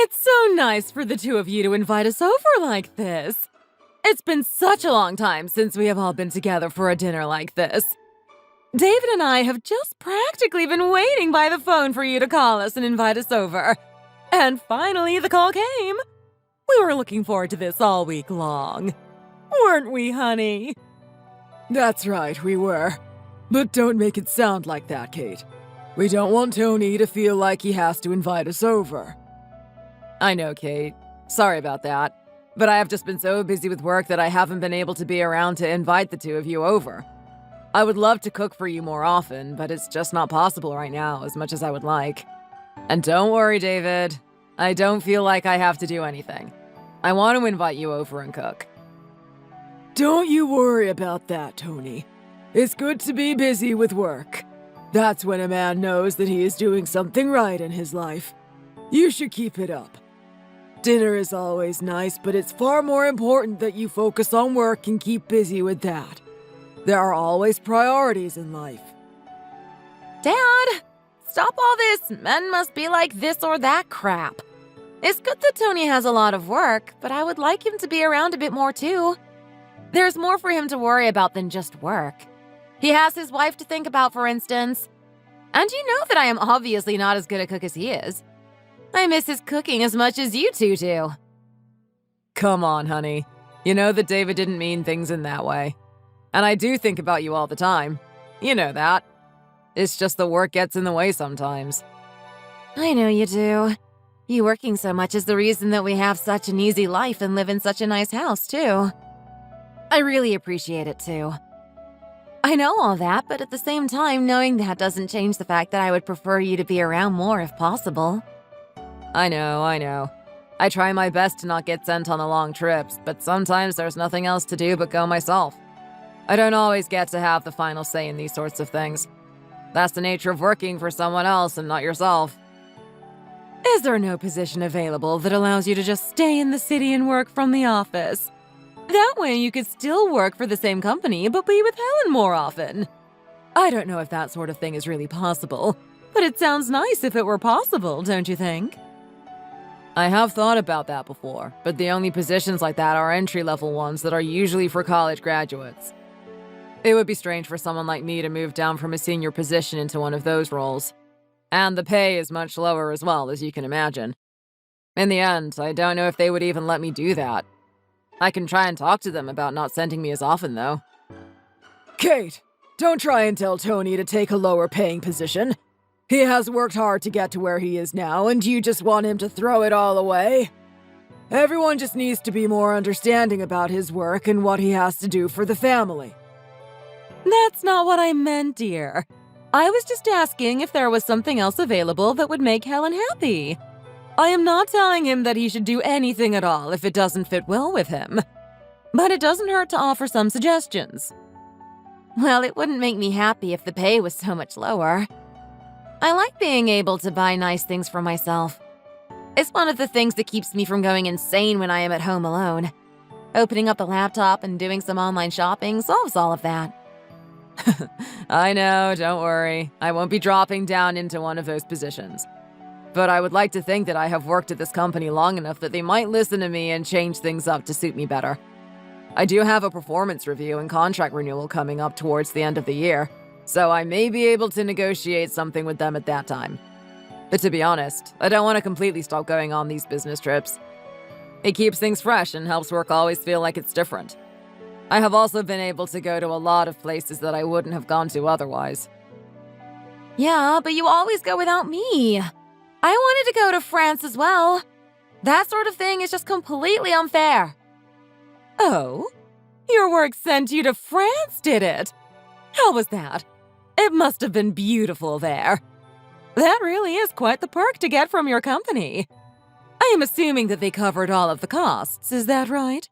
It's so nice for the two of you to invite us over like this. It's been such a long time since we have all been together for a dinner like this. David and I have just practically been waiting by the phone for you to call us and invite us over. And finally, the call came. We were looking forward to this all week long. Weren't we, honey? That's right, we were. But don't make it sound like that, Kate. We don't want Tony to feel like he has to invite us over. I know, Kate. Sorry about that. But I have just been so busy with work that I haven't been able to be around to invite the two of you over. I would love to cook for you more often, but it's just not possible right now as much as I would like. And don't worry, David. I don't feel like I have to do anything. I want to invite you over and cook. Don't you worry about that, Tony. It's good to be busy with work. That's when a man knows that he is doing something right in his life. You should keep it up. Dinner is always nice, but it's far more important that you focus on work and keep busy with that. There are always priorities in life. Dad, stop all this men must be like this or that crap. It's good that Tony has a lot of work, but I would like him to be around a bit more too. There's more for him to worry about than just work. He has his wife to think about, for instance. And you know that I am obviously not as good a cook as he is. I miss his cooking as much as you two do. Come on, honey. You know that David didn't mean things in that way. And I do think about you all the time. You know that. It's just the work gets in the way sometimes. I know you do. You working so much is the reason that we have such an easy life and live in such a nice house, too. I really appreciate it, too. I know all that, but at the same time, knowing that doesn't change the fact that I would prefer you to be around more if possible. I know. I try my best to not get sent on the long trips, but sometimes there's nothing else to do but go myself. I don't always get to have the final say in these sorts of things. That's the nature of working for someone else and not yourself. Is there no position available that allows you to just stay in the city and work from the office? That way you could still work for the same company, but be with Helen more often. I don't know if that sort of thing is really possible, but it sounds nice if it were possible, don't you think? I have thought about that before, but the only positions like that are entry-level ones that are usually for college graduates. It would be strange for someone like me to move down from a senior position into one of those roles. And the pay is much lower as well, as you can imagine. In the end, I don't know if they would even let me do that. I can try and talk to them about not sending me as often, though. Kate, don't try and tell Tony to take a lower-paying position. He has worked hard to get to where he is now, and you just want him to throw it all away? Everyone just needs to be more understanding about his work and what he has to do for the family. That's not what I meant, dear. I was just asking if there was something else available that would make Helen happy. I am not telling him that he should do anything at all if it doesn't fit well with him. But it doesn't hurt to offer some suggestions. Well, it wouldn't make me happy if the pay was so much lower. I like being able to buy nice things for myself. It's one of the things that keeps me from going insane when I am at home alone. Opening up a laptop and doing some online shopping solves all of that. I know, don't worry. I won't be dropping down into one of those positions. But I would like to think that I have worked at this company long enough that they might listen to me and change things up to suit me better. I do have a performance review and contract renewal coming up towards the end of the year, so I may be able to negotiate something with them at that time. But to be honest, I don't want to completely stop going on these business trips. It keeps things fresh and helps work always feel like it's different. I have also been able to go to a lot of places that I wouldn't have gone to otherwise. Yeah, but you always go without me. I wanted to go to France as well. That sort of thing is just completely unfair. Oh? Your work sent you to France, did it? How was that? It must have been beautiful there. That really is quite the perk to get from your company. I am assuming that they covered all of the costs, is that right?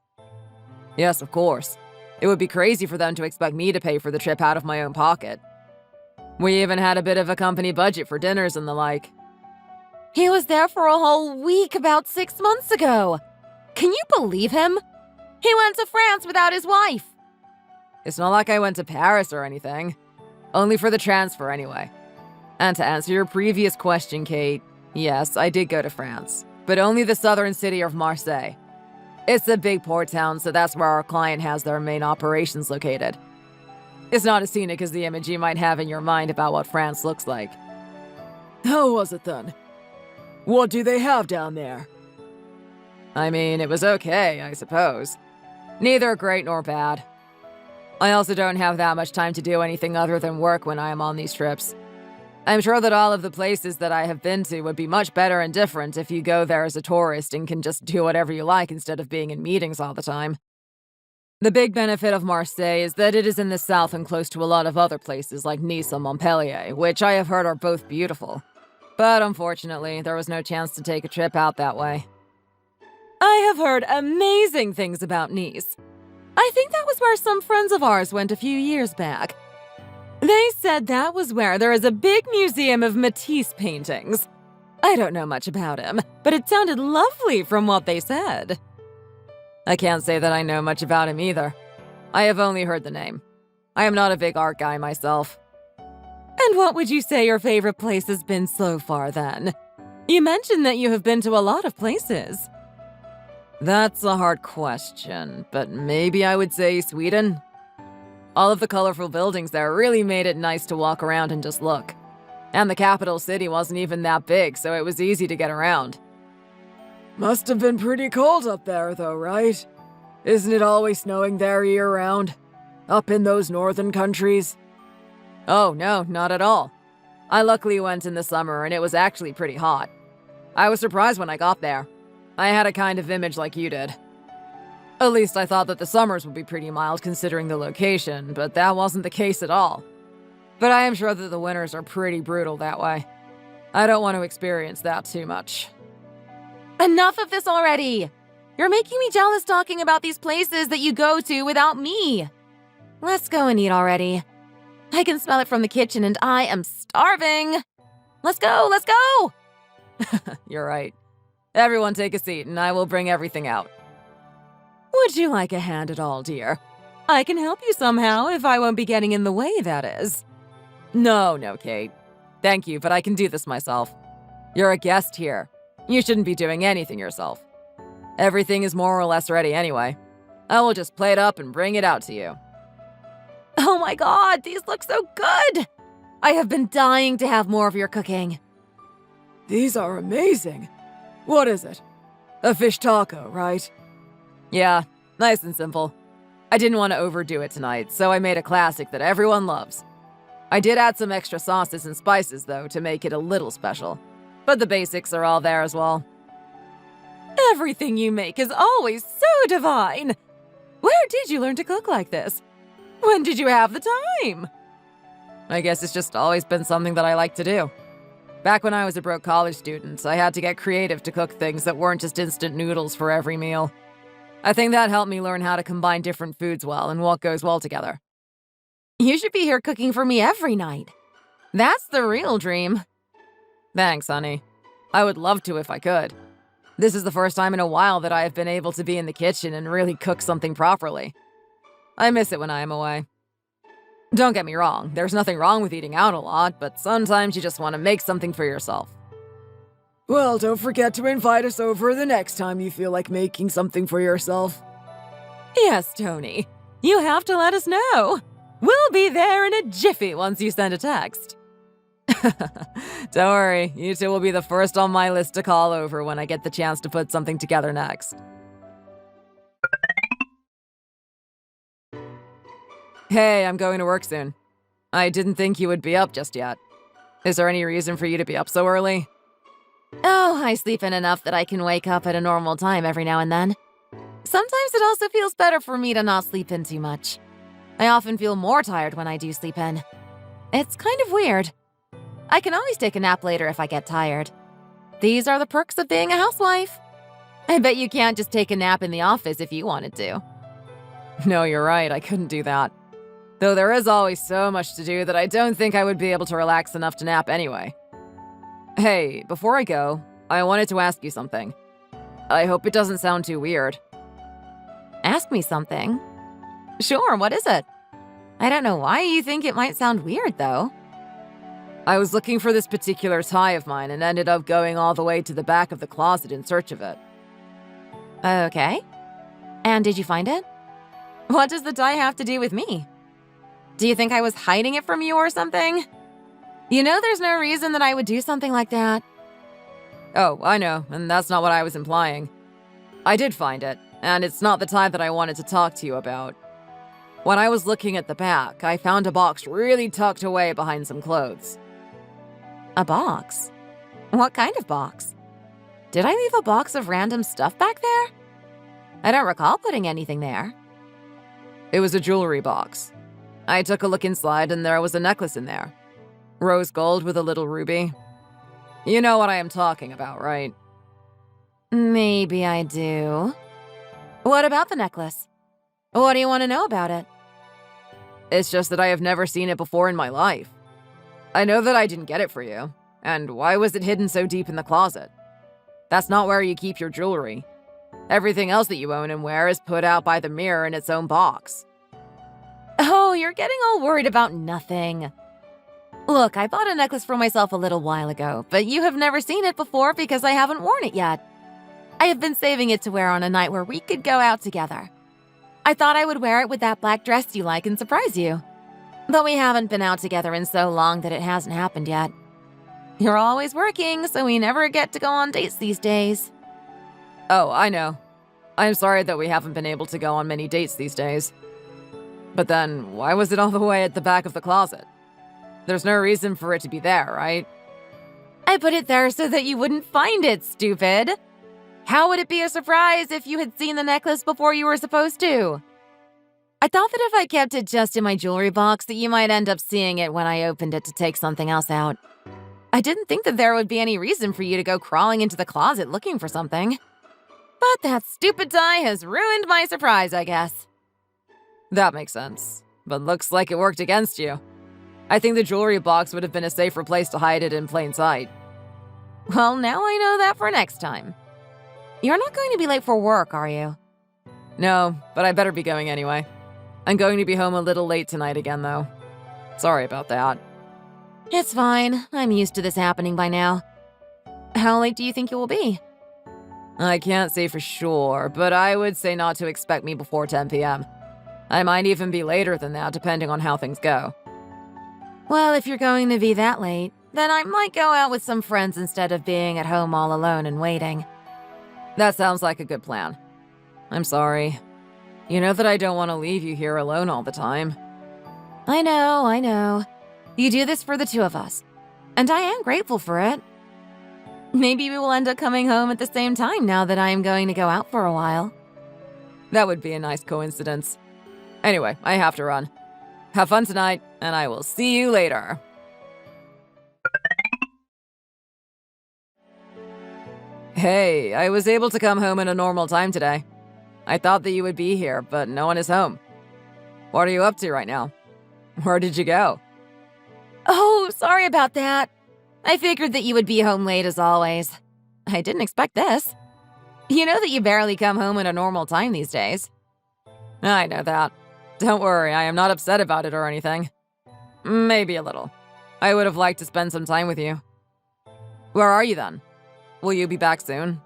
Yes, of course. It would be crazy for them to expect me to pay for the trip out of my own pocket. We even had a bit of a company budget for dinners and the like. He was there for a whole week about 6 months ago. Can you believe him? He went to France without his wife. It's not like I went to Paris or anything. Only for the transfer anyway. And to answer your previous question, Kate, yes, I did go to France. but only the southern city of Marseille. It's a big port town, so that's where our client has their main operations located. It's not as scenic as the image you might have in your mind about what France looks like. How was it then? What do they have down there? I mean, it was okay, I suppose. Neither great nor bad. I also don't have that much time to do anything other than work when I am on these trips. I'm sure that all of the places that I have been to would be much better and different if you go there as a tourist and can just do whatever you like instead of being in meetings all the time. The big benefit of Marseille is that it is in the south and close to a lot of other places like Nice and Montpellier, which I have heard are both beautiful. But unfortunately, there was no chance to take a trip out that way. I have heard amazing things about Nice. I think that was where some friends of ours went a few years back. They said that was where there is a big museum of Matisse paintings. I don't know much about him, but it sounded lovely from what they said. I can't say that I know much about him either. I have only heard the name. I am not a big art guy myself. And what would you say your favorite place has been so far, then? You mentioned that you have been to a lot of places. That's a hard question, but maybe I would say Sweden. All of the colorful buildings there really made it nice to walk around and just look. And the capital city wasn't even that big, so it was easy to get around. Must have been pretty cold up there, though, right? Isn't it always snowing there year-round? Up in those northern countries? Oh, no, not at all. I luckily went in the summer, and it was actually pretty hot. I was surprised when I got there. I had a kind of image like you did. At least I thought that the summers would be pretty mild considering the location, but that wasn't the case at all. But I am sure that the winters are pretty brutal that way. I don't want to experience that too much. Enough of this already! You're making me jealous talking about these places that you go to without me. Let's go and eat already. I can smell it from the kitchen and I am starving. Let's go, let's go! You're right. Everyone take a seat and I will bring everything out. Would you like a hand at all, dear? I can help you somehow if I won't be getting in the way, that is. No, Kate. Thank you, but I can do this myself. You're a guest here. You shouldn't be doing anything yourself. Everything is more or less ready anyway. I will just plate up and bring it out to you. Oh my god, these look so good! I have been dying to have more of your cooking. These are amazing. What is it? A fish taco, right? Yeah, nice and simple. I didn't want to overdo it tonight, so I made a classic that everyone loves. I did add some extra sauces and spices, though, to make it a little special. But the basics are all there as well. Everything you make is always so divine! Where did you learn to cook like this? When did you have the time? I guess it's just always been something that I like to do. Back when I was a broke college student, I had to get creative to cook things that weren't just instant noodles for every meal. I think that helped me learn how to combine different foods well and what goes well together. You should be here cooking for me every night. That's the real dream. Thanks, honey. I would love to if I could. This is the first time in a while that I have been able to be in the kitchen and really cook something properly. I miss it when I am away. Don't get me wrong, there's nothing wrong with eating out a lot, but sometimes you just want to make something for yourself. Well, don't forget to invite us over the next time you feel like making something for yourself. Yes, Tony. You have to let us know. We'll be there in a jiffy once you send a text. Don't worry, you two will be the first on my list to call over when I get the chance to put something together next. Hey, I'm going to work soon. I didn't think you would be up just yet. Is there any reason for you to be up so early? Oh, I sleep in enough that I can wake up at a normal time every now and then. Sometimes it also feels better for me to not sleep in too much. I often feel more tired when I do sleep in. It's kind of weird. I can always take a nap later if I get tired. These are the perks of being a housewife. I bet you can't just take a nap in the office if you wanted to. No, you're right, I couldn't do that. Though there is always so much to do that I don't think I would be able to relax enough to nap anyway. Hey, before I go, I wanted to ask you something. I hope it doesn't sound too weird. Ask me something? Sure, what is it? I don't know why you think it might sound weird, though. I was looking for this particular tie of mine and ended up going all the way to the back of the closet in search of it. Okay. And did you find it? What does the tie have to do with me? Do you think I was hiding it from you or something? You know there's no reason that I would do something like that. Oh, I know, and that's not what I was implying. I did find it, and it's not the tie that I wanted to talk to you about. When I was looking at the back, I found a box really tucked away behind some clothes. A box? What kind of box? Did I leave a box of random stuff back there? I don't recall putting anything there. It was a jewelry box. I took a look inside and there was a necklace in there. Rose gold with a little ruby. You know what I am talking about, right? Maybe I do. What about the necklace? What do you want to know about it? It's just that I have never seen it before in my life. I know that I didn't get it for you. And why was it hidden so deep in the closet? That's not where you keep your jewelry. Everything else that you own and wear is put out by the mirror in its own box. Oh, you're getting all worried about nothing. Look, I bought a necklace for myself a little while ago, but you have never seen it before because I haven't worn it yet. I have been saving it to wear on a night where we could go out together. I thought I would wear it with that black dress you like and surprise you. But we haven't been out together in so long that it hasn't happened yet. You're always working, so we never get to go on dates these days. Oh, I know. I'm sorry that we haven't been able to go on many dates these days. But then, why was it all the way at the back of the closet? There's no reason for it to be there, right? I put it there so that you wouldn't find it, stupid. How would it be a surprise if you had seen the necklace before you were supposed to? I thought that if I kept it just in my jewelry box that you might end up seeing it when I opened it to take something else out. I didn't think that there would be any reason for you to go crawling into the closet looking for something. But that stupid tie has ruined my surprise, I guess. That makes sense, but looks like it worked against you. I think the jewelry box would have been a safer place to hide it in plain sight. Well, now I know that for next time. You're not going to be late for work, are you? No, but I better be going anyway. I'm going to be home a little late tonight again, though. Sorry about that. It's fine. I'm used to this happening by now. How late do you think you will be? I can't say for sure, but I would say not to expect me before 10 p.m. I might even be later than that, depending on how things go. Well, if you're going to be that late, then I might go out with some friends instead of being at home all alone and waiting. That sounds like a good plan. I'm sorry. You know that I don't want to leave you here alone all the time. I know. You do this for the two of us, and I am grateful for it. Maybe we will end up coming home at the same time now that I am going to go out for a while. That would be a nice coincidence. Anyway, I have to run. Have fun tonight, and I will see you later. Hey, I was able to come home at a normal time today. I thought that you would be here, but no one is home. What are you up to right now? Where did you go? Oh, sorry about that. I figured that you would be home late as always. I didn't expect this. You know that you barely come home at a normal time these days. I know that. Don't worry, I am not upset about it or anything. Maybe a little. I would have liked to spend some time with you. Where are you then? Will you be back soon?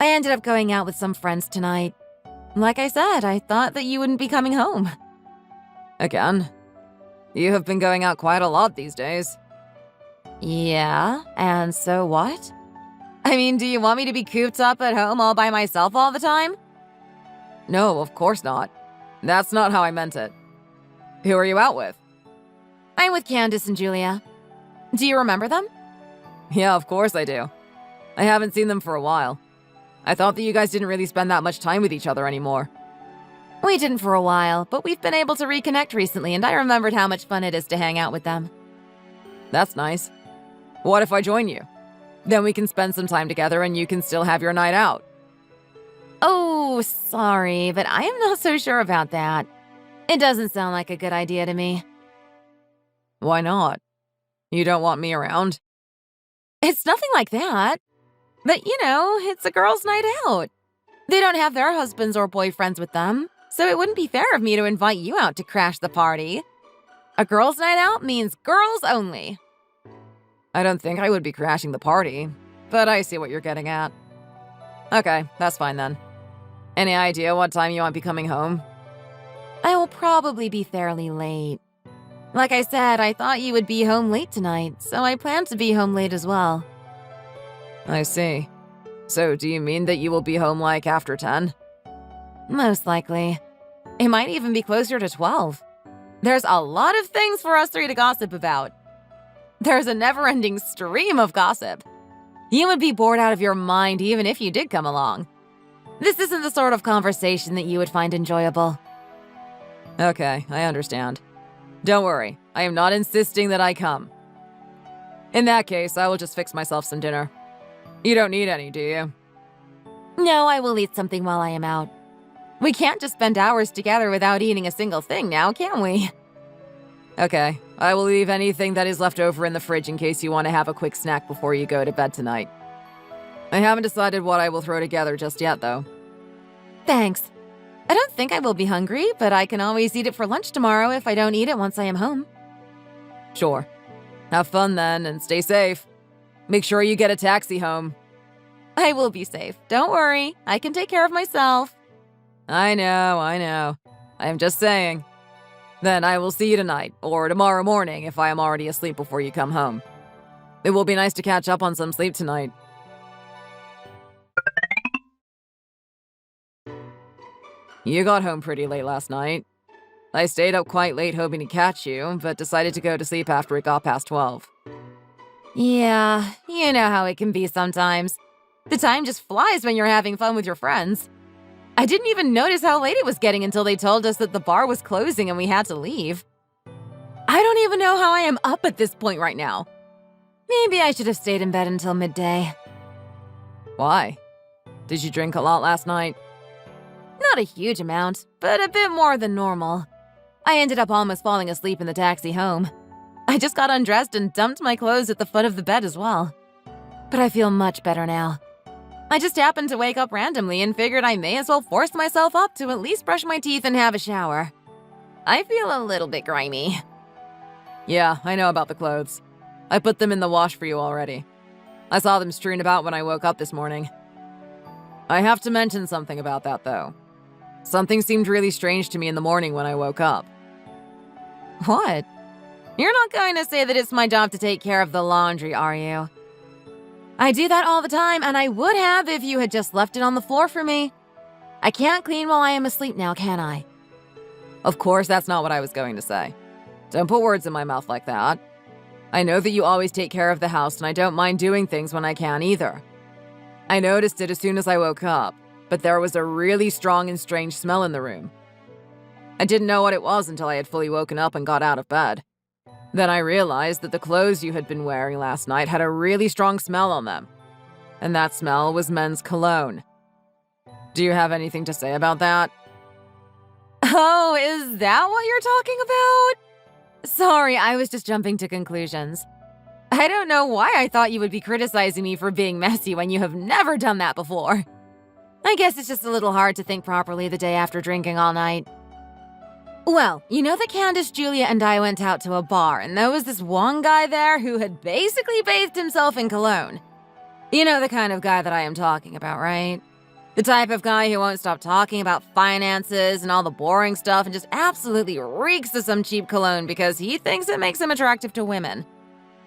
I ended up going out with some friends tonight. Like I said, I thought that you wouldn't be coming home. Again? You have been going out quite a lot these days. Yeah, and so what? I mean, do you want me to be cooped up at home all by myself all the time? No, of course not. That's not how I meant it. Who are you out with? I'm with Candace and Julia. Do you remember them? Yeah, of course I do. I haven't seen them for a while. I thought that you guys didn't really spend that much time with each other anymore. We didn't for a while, but we've been able to reconnect recently, and I remembered how much fun it is to hang out with them. That's nice. What if I join you? Then we can spend some time together and you can still have your night out. Oh, sorry, but I am not so sure about that. It doesn't sound like a good idea to me. Why not? You don't want me around? It's nothing like that. But, you know, it's a girls' night out. They don't have their husbands or boyfriends with them, so it wouldn't be fair of me to invite you out to crash the party. A girls' night out means girls only. I don't think I would be crashing the party, but I see what you're getting at. Okay, that's fine then. Any idea what time you might be coming home? I will probably be fairly late. Like I said, I thought you would be home late tonight, so I plan to be home late as well. I see. So do you mean that you will be home like after 10? Most likely. It might even be closer to 12. There's a lot of things for us three to gossip about. There's a never-ending stream of gossip. You would be bored out of your mind even if you did come along. This isn't the sort of conversation that you would find enjoyable. Okay, I understand. Don't worry, I am not insisting that I come. In that case, I will just fix myself some dinner. You don't need any, do you? No, I will eat something while I am out. We can't just spend hours together without eating a single thing now, can we? Okay, I will leave anything that is left over in the fridge in case you want to have a quick snack before you go to bed tonight. I haven't decided what I will throw together just yet, though. Thanks. I don't think I will be hungry, but I can always eat it for lunch tomorrow if I don't eat it once I am home. Sure. Have fun then, and stay safe. Make sure you get a taxi home. I will be safe. Don't worry. I can take care of myself. I know. I am just saying. Then I will see you tonight, or tomorrow morning if I am already asleep before you come home. It will be nice to catch up on some sleep tonight. You got home pretty late last night. I stayed up quite late hoping to catch you, but decided to go to sleep after it got past 12. Yeah, you know how it can be sometimes. The time just flies when you're having fun with your friends. I didn't even notice how late it was getting until they told us that the bar was closing and we had to leave. I don't even know how I am up at this point right now. Maybe I should have stayed in bed until midday. Why? Did you drink a lot last night? Not a huge amount, but a bit more than normal. I ended up almost falling asleep in the taxi home. I just got undressed and dumped my clothes at the foot of the bed as well. But I feel much better now. I just happened to wake up randomly and figured I may as well force myself up to at least brush my teeth and have a shower. I feel a little bit grimy. Yeah, I know about the clothes. I put them in the wash for you already. I saw them strewn about when I woke up this morning. I have to mention something about that, though. Something seemed really strange to me in the morning when I woke up. What? You're not going to say that it's my job to take care of the laundry, are you? I do that all the time, and I would have if you had just left it on the floor for me. I can't clean while I am asleep now, can I? Of course, that's not what I was going to say. Don't put words in my mouth like that. I know that you always take care of the house, and I don't mind doing things when I can either. I noticed it as soon as I woke up, but there was a really strong and strange smell in the room. I didn't know what it was until I had fully woken up and got out of bed. Then I realized that the clothes you had been wearing last night had a really strong smell on them. And that smell was men's cologne. Do you have anything to say about that? Oh, is that what you're talking about? Sorry, I was just jumping to conclusions. I don't know why I thought you would be criticizing me for being messy when you have never done that before. I guess it's just a little hard to think properly the day after drinking all night. Well, you know that Candace, Julia, and I went out to a bar, and there was this one guy there who had basically bathed himself in cologne. You know the kind of guy that I am talking about, right? The type of guy who won't stop talking about finances and all the boring stuff and just absolutely reeks of some cheap cologne because he thinks it makes him attractive to women.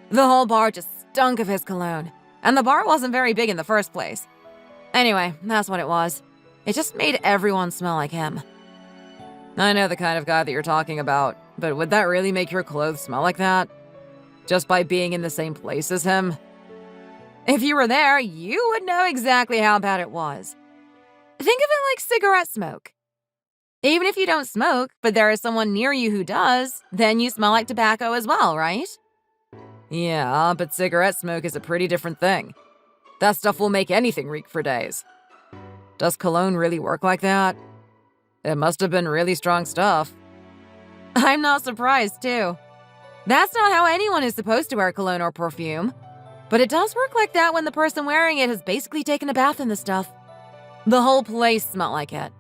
The whole bar just stunk of his cologne, and the bar wasn't very big in the first place. Anyway, that's what it was. It just made everyone smell like him. I know the kind of guy that you're talking about, but would that really make your clothes smell like that? Just by being in the same place as him? If you were there, you would know exactly how bad it was. Think of it like cigarette smoke. Even if you don't smoke, but there is someone near you who does, then you smell like tobacco as well, right? Yeah, but cigarette smoke is a pretty different thing. That stuff will make anything reek for days. Does cologne really work like that? It must have been really strong stuff. I'm not surprised, too. That's not how anyone is supposed to wear cologne or perfume. But it does work like that when the person wearing it has basically taken a bath in the stuff. The whole place smelled like it.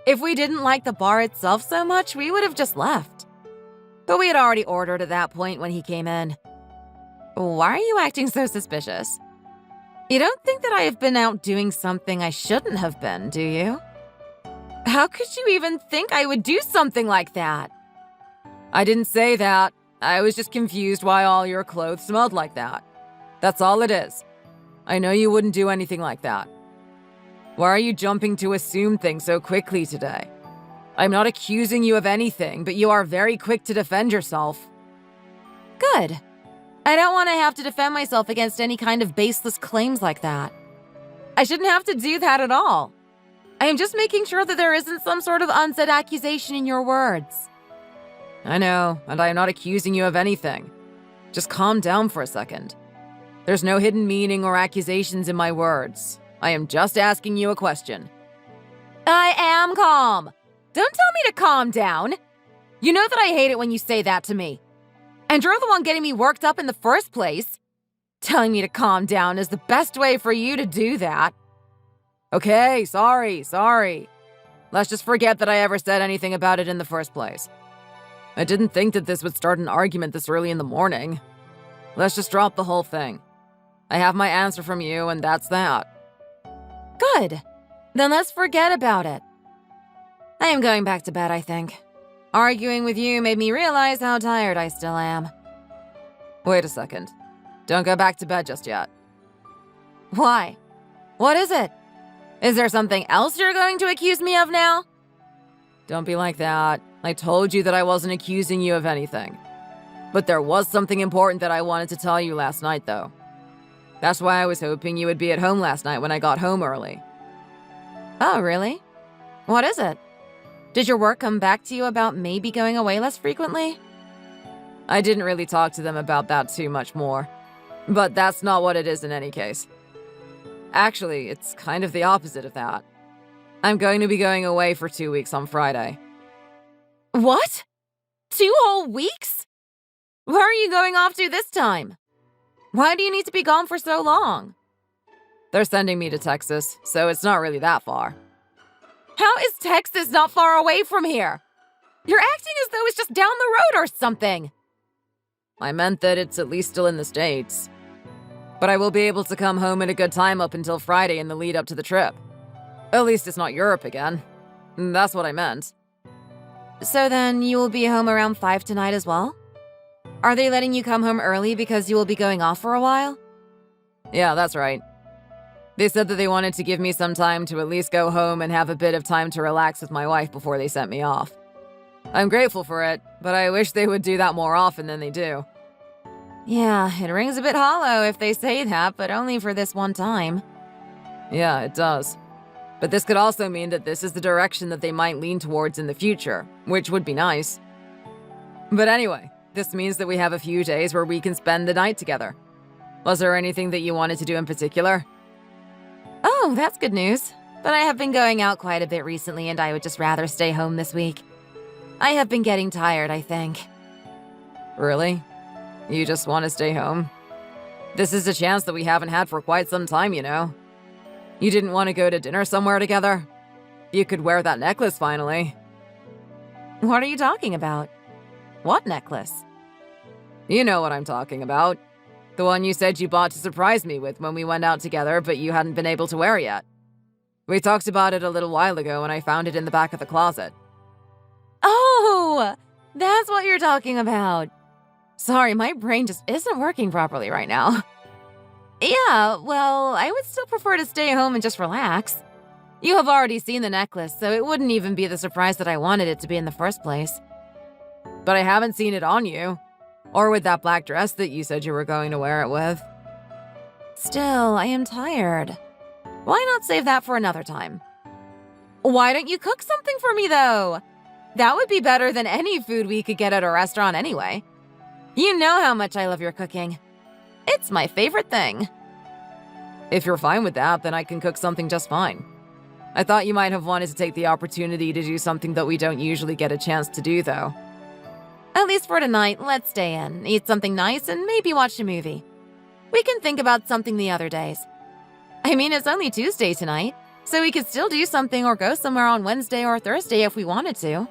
If we didn't like the bar itself so much, we would have just left. But we had already ordered at that point when he came in. Why are you acting so suspicious? You don't think that I have been out doing something I shouldn't have been, do you? How could you even think I would do something like that? I didn't say that. I was just confused why all your clothes smelled like that. That's all it is. I know you wouldn't do anything like that. Why are you jumping to assume things so quickly today? I'm not accusing you of anything, but you are very quick to defend yourself. Good. I don't want to have to defend myself against any kind of baseless claims like that. I shouldn't have to do that at all. I am just making sure that there isn't some sort of unsaid accusation in your words. I know, and I am not accusing you of anything. Just calm down for a second. There's no hidden meaning or accusations in my words. I am just asking you a question. I am calm. Don't tell me to calm down. You know that I hate it when you say that to me. And you're the one getting me worked up in the first place. Telling me to calm down is the best way for you to do that. Okay, sorry. Let's just forget that I ever said anything about it in the first place. I didn't think that this would start an argument this early in the morning. Let's just drop the whole thing. I have my answer from you, and that's that. Good. Then let's forget about it. I am going back to bed, I think. Arguing with you made me realize how tired I still am. Wait a second. Don't go back to bed just yet. Why? What is it? Is there something else you're going to accuse me of now? Don't be like that. I told you that I wasn't accusing you of anything. But there was something important that I wanted to tell you last night, though. That's why I was hoping you would be at home last night when I got home early. Oh, really? What is it? Did your work come back to you about maybe going away less frequently? I didn't really talk to them about that too much more. But that's not what it is in any case. Actually, it's kind of the opposite of that. I'm going to be going away for 2 weeks on Friday. What? 2 whole weeks? Where are you going off to this time? Why do you need to be gone for so long? They're sending me to Texas, so it's not really that far. How is Texas not far away from here? You're acting as though it's just down the road or something. I meant that it's at least still in the States. But I will be able to come home at a good time up until Friday in the lead up to the trip. At least it's not Europe again. That's what I meant. So then you will be home around 5 tonight as well? Are they letting you come home early because you will be going off for a while? Yeah, that's right. They said that they wanted to give me some time to at least go home and have a bit of time to relax with my wife before they sent me off. I'm grateful for it, but I wish they would do that more often than they do. Yeah, it rings a bit hollow if they say that, but only for this one time. Yeah, it does. But this could also mean that this is the direction that they might lean towards in the future, which would be nice. But anyway, this means that we have a few days where we can spend the night together. Was there anything that you wanted to do in particular? Oh, that's good news. But I have been going out quite a bit recently, and I would just rather stay home this week. I have been getting tired, I think. Really? You just want to stay home? This is a chance that we haven't had for quite some time, you know. You didn't want to go to dinner somewhere together? You could wear that necklace finally. What are you talking about? What necklace? You know what I'm talking about. The one you said you bought to surprise me with when we went out together, but you hadn't been able to wear yet. We talked about it a little while ago and I found it in the back of the closet. Oh, that's what you're talking about. Sorry, my brain just isn't working properly right now. Yeah, well, I would still prefer to stay home and just relax. You have already seen the necklace, so it wouldn't even be the surprise that I wanted it to be in the first place. But I haven't seen it on you. Or with that black dress that you said you were going to wear it with. Still, I am tired. Why not save that for another time? Why don't you cook something for me, though? That would be better than any food we could get at a restaurant anyway. You know how much I love your cooking. It's my favorite thing. If you're fine with that, then I can cook something just fine. I thought you might have wanted to take the opportunity to do something that we don't usually get a chance to do, though. At least for tonight, let's stay in, eat something nice, and maybe watch a movie. We can think about something the other days. I mean, it's only Tuesday tonight, so we could still do something or go somewhere on Wednesday or Thursday if we wanted to.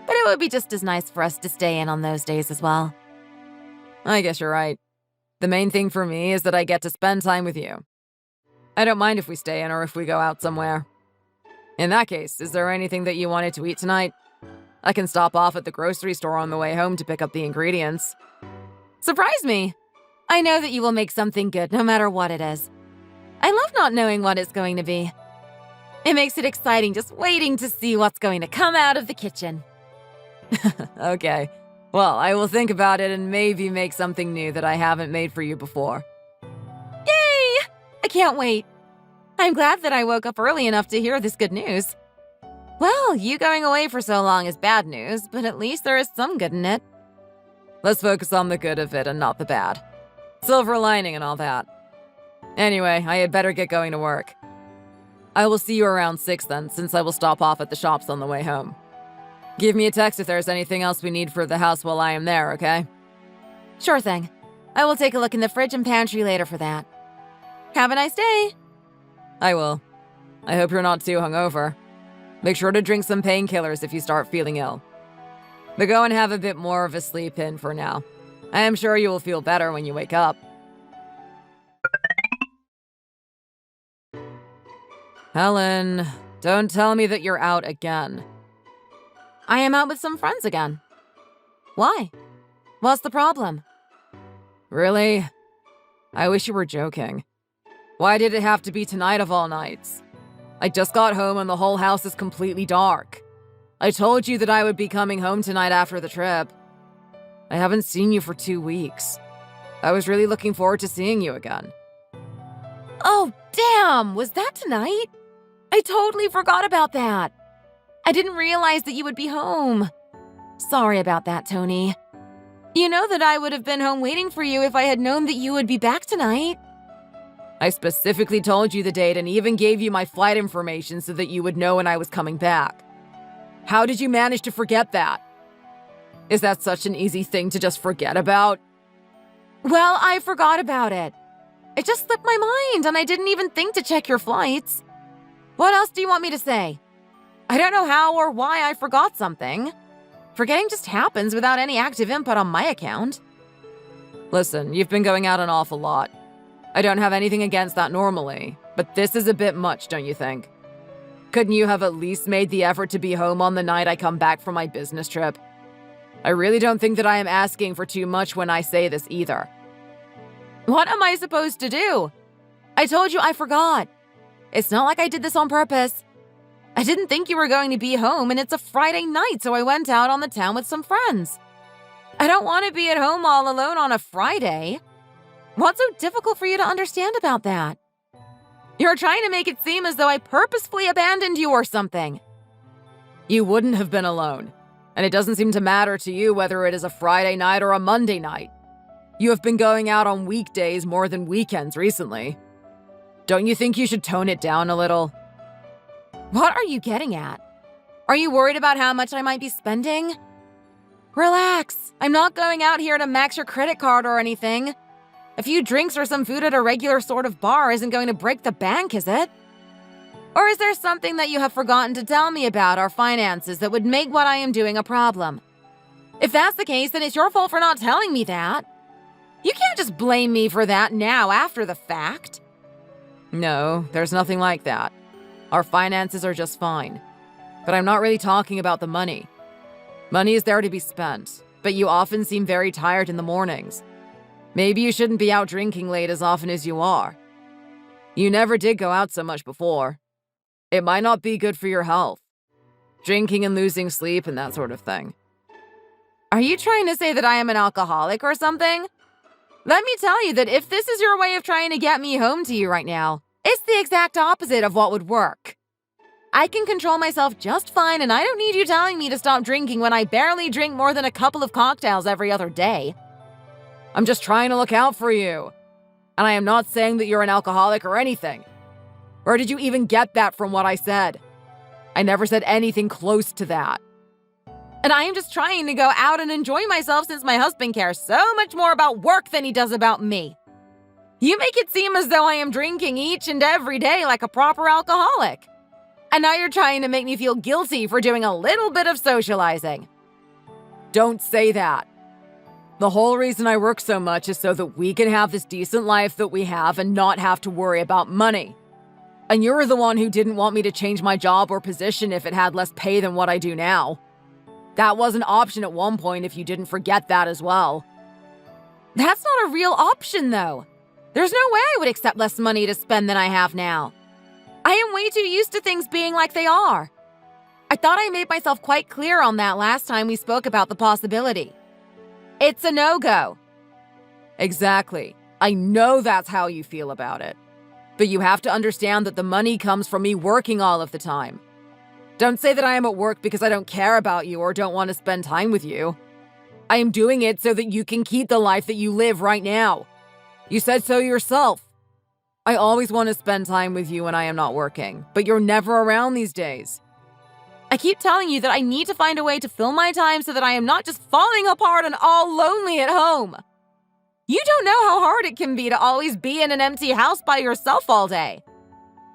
But it would be just as nice for us to stay in on those days as well. I guess you're right. The main thing for me is that I get to spend time with you. I don't mind if we stay in or if we go out somewhere. In that case, is there anything that you wanted to eat tonight? I can stop off at the grocery store on the way home to pick up the ingredients. Surprise me! I know that you will make something good no matter what it is. I love not knowing what it's going to be. It makes it exciting just waiting to see what's going to come out of the kitchen. Okay. Well, I will think about it and maybe make something new that I haven't made for you before. Yay! I can't wait. I'm glad that I woke up early enough to hear this good news. Well, you going away for so long is bad news, but at least there is some good in it. Let's focus on the good of it and not the bad. Silver lining and all that. Anyway, I had better get going to work. I will see you around 6 then, since I will stop off at the shops on the way home. Give me a text if there's anything else we need for the house while I am there, okay? Sure thing. I will take a look in the fridge and pantry later for that. Have a nice day. I will. I hope you're not too hungover. Make sure to drink some painkillers if you start feeling ill. But go and have a bit more of a sleep in for now. I am sure you will feel better when you wake up. Helen, don't tell me that you're out again. I am out with some friends again. Why? What's the problem? Really? I wish you were joking. Why did it have to be tonight of all nights? I just got home and the whole house is completely dark. I told you that I would be coming home tonight after the trip. I haven't seen you for 2 weeks. I was really looking forward to seeing you again. Oh, damn! Was that tonight? I totally forgot about that. I didn't realize that you would be home. Sorry about that, Tony. You know that I would have been home waiting for you if I had known that you would be back tonight. I specifically told you the date and even gave you my flight information so that you would know when I was coming back. How did you manage to forget that? Is that such an easy thing to just forget about? Well, I forgot about it. It just slipped my mind and I didn't even think to check your flights. What else do you want me to say? I don't know how or why I forgot something. Forgetting just happens without any active input on my account. Listen, you've been going out an awful lot. I don't have anything against that normally, but this is a bit much, don't you think? Couldn't you have at least made the effort to be home on the night I come back from my business trip? I really don't think that I am asking for too much when I say this either. What am I supposed to do? I told you I forgot. It's not like I did this on purpose. I didn't think you were going to be home, and it's a Friday night, so I went out on the town with some friends. I don't want to be at home all alone on a Friday. What's so difficult for you to understand about that? You're trying to make it seem as though I purposefully abandoned you or something. You wouldn't have been alone, and it doesn't seem to matter to you whether it is a Friday night or a Monday night. You have been going out on weekdays more than weekends recently. Don't you think you should tone it down a little? What are you getting at? Are you worried about how much I might be spending? Relax. I'm not going out here to max your credit card or anything. A few drinks or some food at a regular sort of bar isn't going to break the bank, is it? Or is there something that you have forgotten to tell me about our finances that would make what I am doing a problem? If that's the case, then it's your fault for not telling me that. You can't just blame me for that now after the fact. No, there's nothing like that. Our finances are just fine. But I'm not really talking about the money. Money is there to be spent, but you often seem very tired in the mornings. Maybe you shouldn't be out drinking late as often as you are. You never did go out so much before. It might not be good for your health. Drinking and losing sleep and that sort of thing. Are you trying to say that I am an alcoholic or something? Let me tell you that if this is your way of trying to get me home to you right now, it's the exact opposite of what would work. I can control myself just fine, and I don't need you telling me to stop drinking when I barely drink more than a couple of cocktails every other day. I'm just trying to look out for you. And I am not saying that you're an alcoholic or anything. Or did you even get that from what I said? I never said anything close to that. And I am just trying to go out and enjoy myself since my husband cares so much more about work than he does about me. You make it seem as though I am drinking each and every day like a proper alcoholic. And now you're trying to make me feel guilty for doing a little bit of socializing. Don't say that. The whole reason I work so much is so that we can have this decent life that we have and not have to worry about money. And you're the one who didn't want me to change my job or position if it had less pay than what I do now. That was an option at one point if you didn't forget that as well. That's not a real option, though. There's no way I would accept less money to spend than I have now. I am way too used to things being like they are. I thought I made myself quite clear on that last time we spoke about the possibility. It's a no-go. Exactly. I know that's how you feel about it. But you have to understand that the money comes from me working all of the time. Don't say that I am at work because I don't care about you or don't want to spend time with you. I am doing it so that you can keep the life that you live right now. You said so yourself. I always want to spend time with you when I am not working, but you're never around these days. I keep telling you that I need to find a way to fill my time so that I am not just falling apart and all lonely at home. You don't know how hard it can be to always be in an empty house by yourself all day.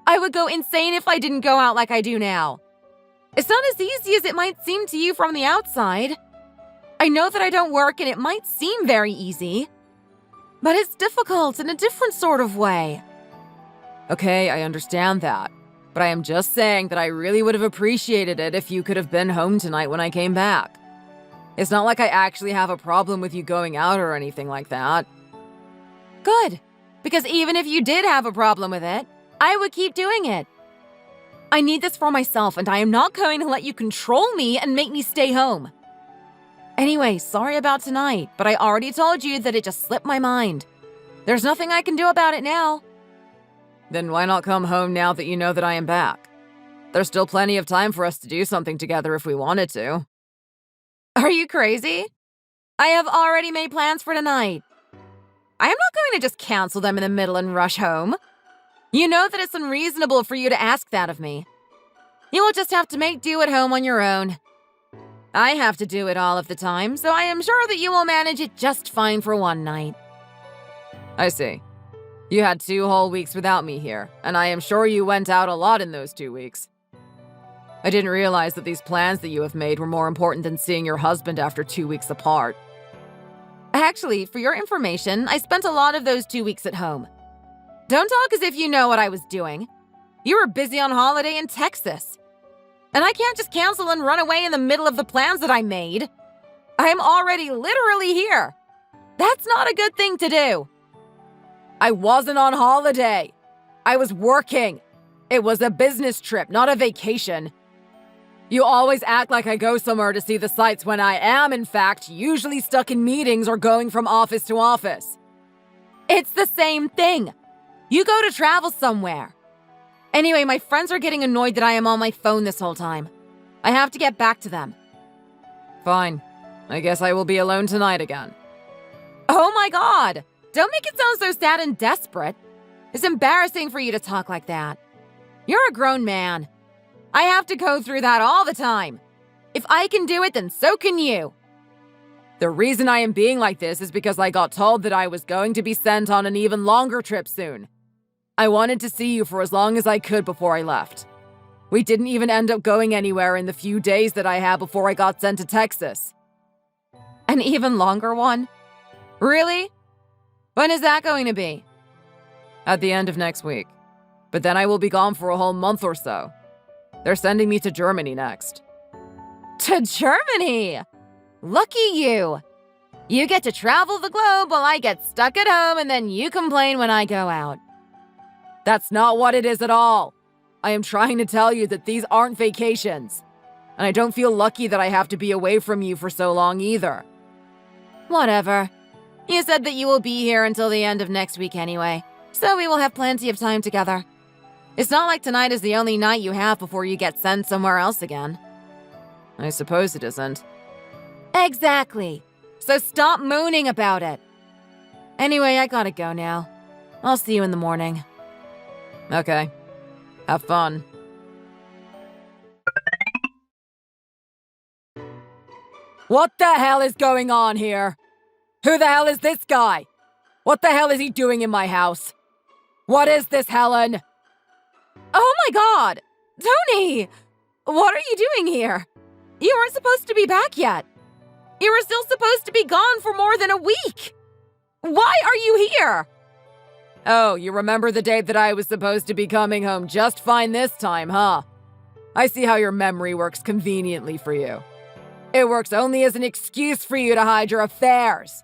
I would go insane if I didn't go out like I do now. It's not as easy as it might seem to you from the outside. I know that I don't work and it might seem very easy, but it's difficult in a different sort of way. Okay, I understand that. But I am just saying that I really would have appreciated it if you could have been home tonight when I came back. It's not like I actually have a problem with you going out or anything like that. Good, because even if you did have a problem with it, I would keep doing it. I need this for myself, and I am not going to let you control me and make me stay home. Anyway, sorry about tonight, but I already told you that it just slipped my mind. There's nothing I can do about it now. Then why not come home now that you know that I am back? There's still plenty of time for us to do something together if we wanted to. Are you crazy? I have already made plans for tonight. I am not going to just cancel them in the middle and rush home. You know that it's unreasonable for you to ask that of me. You will just have to make do at home on your own. I have to do it all of the time, so I am sure that you will manage it just fine for one night. I see. You had 2 whole weeks without me here, and I am sure you went out a lot in those 2 weeks. I didn't realize that these plans that you have made were more important than seeing your husband after 2 weeks apart. Actually, for your information, I spent a lot of those 2 weeks at home. Don't talk as if you know what I was doing. You were busy on holiday in Texas. And I can't just cancel and run away in the middle of the plans that I made. I'm already literally here. That's not a good thing to do. I wasn't on holiday. I was working. It was a business trip, not a vacation. You always act like I go somewhere to see the sights when I am, in fact, usually stuck in meetings or going from office to office. It's the same thing. You go to travel somewhere. Anyway, my friends are getting annoyed that I am on my phone this whole time. I have to get back to them. Fine. I guess I will be alone tonight again. Oh my God! Don't make it sound so sad and desperate. It's embarrassing for you to talk like that. You're a grown man. I have to go through that all the time. If I can do it, then so can you. The reason I am being like this is because I got told that I was going to be sent on an even longer trip soon. I wanted to see you for as long as I could before I left. We didn't even end up going anywhere in the few days that I had before I got sent to Texas. An even longer one? Really? When is that going to be? At the end of next week. But then I will be gone for a whole month or so. They're sending me to Germany next. To Germany? Lucky you. You get to travel the globe while I get stuck at home and then you complain when I go out. That's not what it is at all. I am trying to tell you that these aren't vacations. And I don't feel lucky that I have to be away from you for so long either. Whatever. You said that you will be here until the end of next week anyway, so we will have plenty of time together. It's not like tonight is the only night you have before you get sent somewhere else again. I suppose it isn't. Exactly. So stop mooning about it. Anyway, I gotta go now. I'll see you in the morning. Okay. Have fun. What the hell is going on here? Who the hell is this guy? What the hell is he doing in my house? What is this, Helen? Oh my God! Tony! What are you doing here? You weren't supposed to be back yet. You were still supposed to be gone for more than a week. Why are you here? Oh, you remember the date that I was supposed to be coming home just fine this time, huh? I see how your memory works conveniently for you. It works only as an excuse for you to hide your affairs.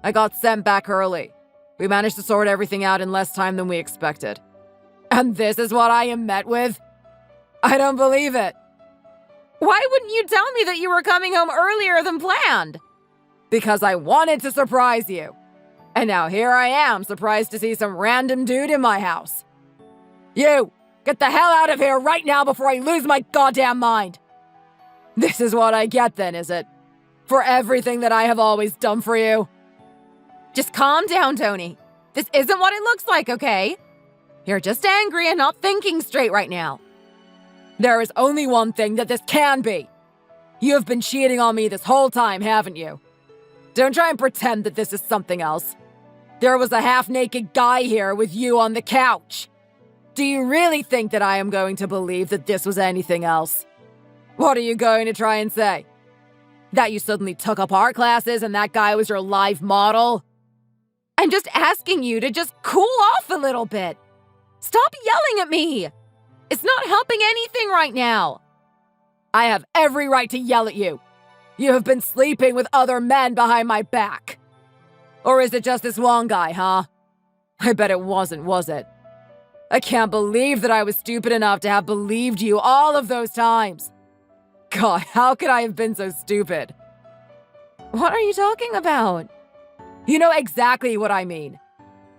I got sent back early. We managed to sort everything out in less time than we expected. And this is what I am met with? I don't believe it. Why wouldn't you tell me that you were coming home earlier than planned? Because I wanted to surprise you. And now here I am, surprised to see some random dude in my house. You, get the hell out of here right now before I lose my goddamn mind. This is what I get then, is it? For everything that I have always done for you? Just calm down, Tony. This isn't what it looks like, okay? You're just angry and not thinking straight right now. There is only one thing that this can be. You have been cheating on me this whole time, haven't you? Don't try and pretend that this is something else. There was a half-naked guy here with you on the couch. Do you really think that I am going to believe that this was anything else? What are you going to try and say? That you suddenly took up art classes and that guy was your live model? I'm just asking you to just cool off a little bit. Stop yelling at me. It's not helping anything right now. I have every right to yell at you. You have been sleeping with other men behind my back. Or is it just this one guy, huh? I bet it wasn't, was it? I can't believe that I was stupid enough to have believed you all of those times. God, how could I have been so stupid? What are you talking about? You know exactly what I mean.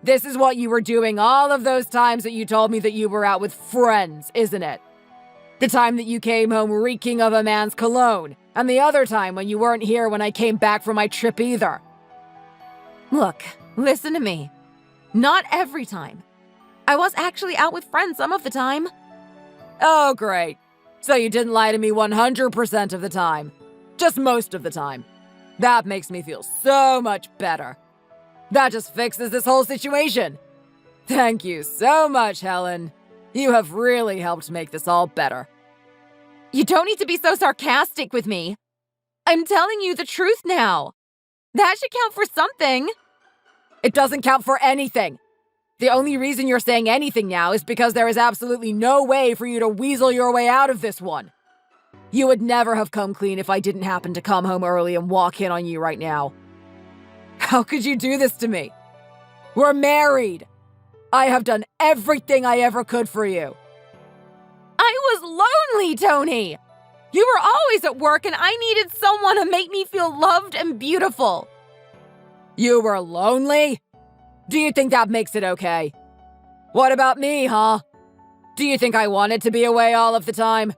This is what you were doing all of those times that you told me that you were out with friends, isn't it? The time that you came home reeking of a man's cologne, and the other time when you weren't here when I came back from my trip either. Look, listen to me. Not every time. I was actually out with friends some of the time. Oh, great. So you didn't lie to me 100% of the time. Just most of the time. That makes me feel so much better. That just fixes this whole situation. Thank you so much, Helen. You have really helped make this all better. You don't need to be so sarcastic with me. I'm telling you the truth now. That should count for something. It doesn't count for anything. The only reason you're saying anything now is because there is absolutely no way for you to weasel your way out of this one. You would never have come clean if I didn't happen to come home early and walk in on you right now. How could you do this to me? We're married. I have done everything I ever could for you. I was lonely, Tony. You were always at work and I needed someone to make me feel loved and beautiful. You were lonely? Do you think that makes it okay? What about me, huh? Do you think I wanted to be away all of the time?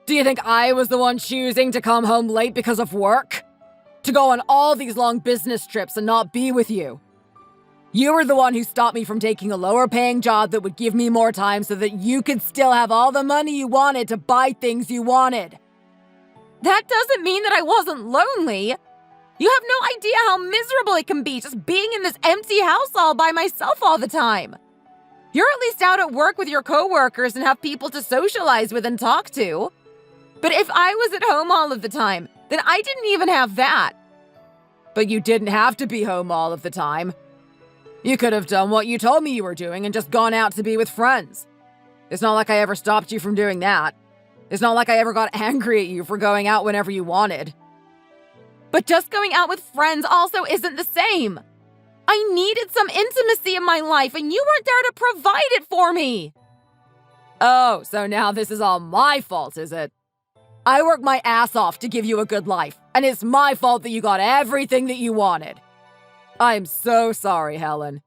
Do you think I was the one choosing to come home late because of work? To go on all these long business trips and not be with you? You were the one who stopped me from taking a lower-paying job that would give me more time so that you could still have all the money you wanted to buy things you wanted. That doesn't mean that I wasn't lonely. You have no idea how miserable it can be just being in this empty house all by myself all the time. You're at least out at work with your coworkers and have people to socialize with and talk to. But if I was at home all of the time, then I didn't even have that. But you didn't have to be home all of the time. You could have done what you told me you were doing and just gone out to be with friends. It's not like I ever stopped you from doing that. It's not like I ever got angry at you for going out whenever you wanted. But just going out with friends also isn't the same. I needed some intimacy in my life and you weren't there to provide it for me. Oh, so now this is all my fault, is it? I worked my ass off to give you a good life, and it's my fault that you got everything that you wanted. I'm so sorry, Helen.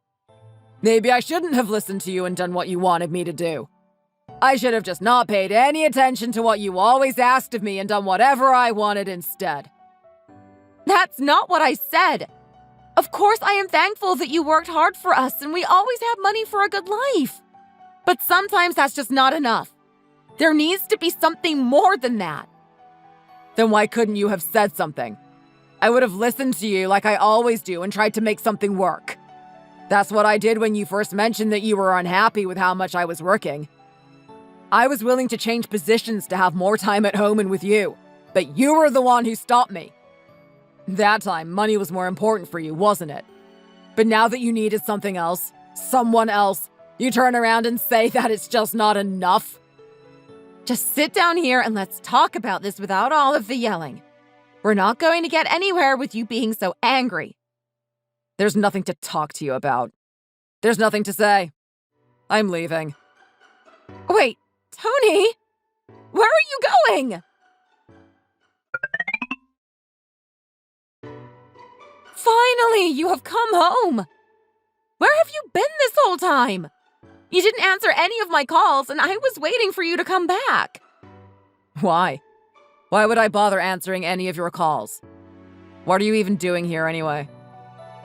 Maybe I shouldn't have listened to you and done what you wanted me to do. I should have just not paid any attention to what you always asked of me and done whatever I wanted instead. That's not what I said. Of course, I am thankful that you worked hard for us and we always have money for a good life. But sometimes that's just not enough. There needs to be something more than that. Then why couldn't you have said something? I would have listened to you like I always do and tried to make something work. That's what I did when you first mentioned that you were unhappy with how much I was working. I was willing to change positions to have more time at home and with you, but you were the one who stopped me. That time, money was more important for you, wasn't it? But now that you needed something else, someone else, you turn around and say that it's just not enough? Just sit down here and let's talk about this without all of the yelling. We're not going to get anywhere with you being so angry. There's nothing to talk to you about. There's nothing to say. I'm leaving. Wait, Tony? Where are you going? Finally, you have come home. Where have you been this whole time? You didn't answer any of my calls, and I was waiting for you to come back. Why? Why would I bother answering any of your calls? What are you even doing here anyway?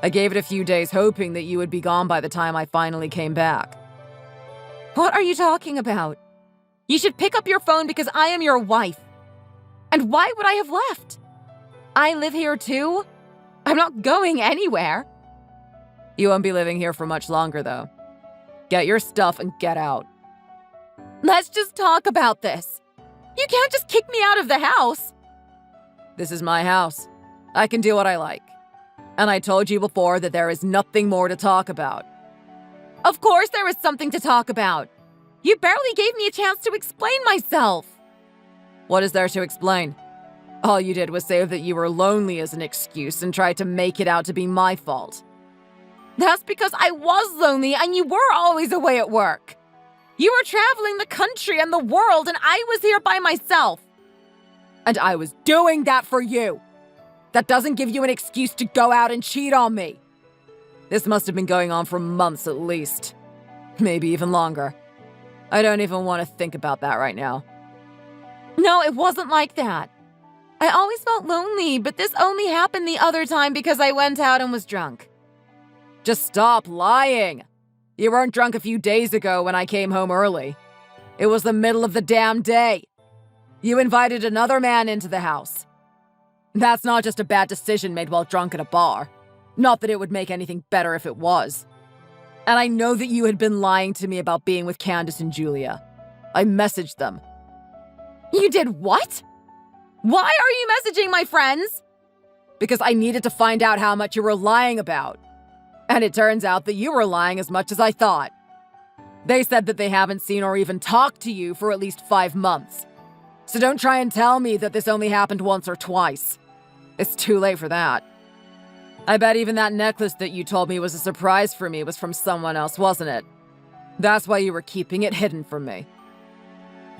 I gave it a few days hoping that you would be gone by the time I finally came back. What are you talking about? You should pick up your phone because I am your wife. And why would I have left? I live here too. I'm not going anywhere. You won't be living here for much longer, though. Get your stuff and get out. Let's just talk about this. You can't just kick me out of the house. This is my house. I can do what I like. And I told you before that there is nothing more to talk about. Of course there is something to talk about. You barely gave me a chance to explain myself. What is there to explain? All you did was say that you were lonely as an excuse and tried to make it out to be my fault. That's because I was lonely and you were always away at work. You were traveling the country and the world and I was here by myself. And I was doing that for you. That doesn't give you an excuse to go out and cheat on me. This must have been going on for months at least. Maybe even longer. I don't even want to think about that right now. No, it wasn't like that. I always felt lonely, but this only happened the other time because I went out and was drunk. Just stop lying. You weren't drunk a few days ago when I came home early. It was the middle of the damn day. You invited another man into the house. That's not just a bad decision made while drunk at a bar. Not that it would make anything better if it was. And I know that you had been lying to me about being with Candace and Julia. I messaged them. You did what? Why are you messaging my friends? Because I needed to find out how much you were lying about. And it turns out that you were lying as much as I thought. They said that they haven't seen or even talked to you for at least 5 months. So don't try and tell me that this only happened once or twice. It's too late for that. I bet even that necklace that you told me was a surprise for me was from someone else, wasn't it? That's why you were keeping it hidden from me.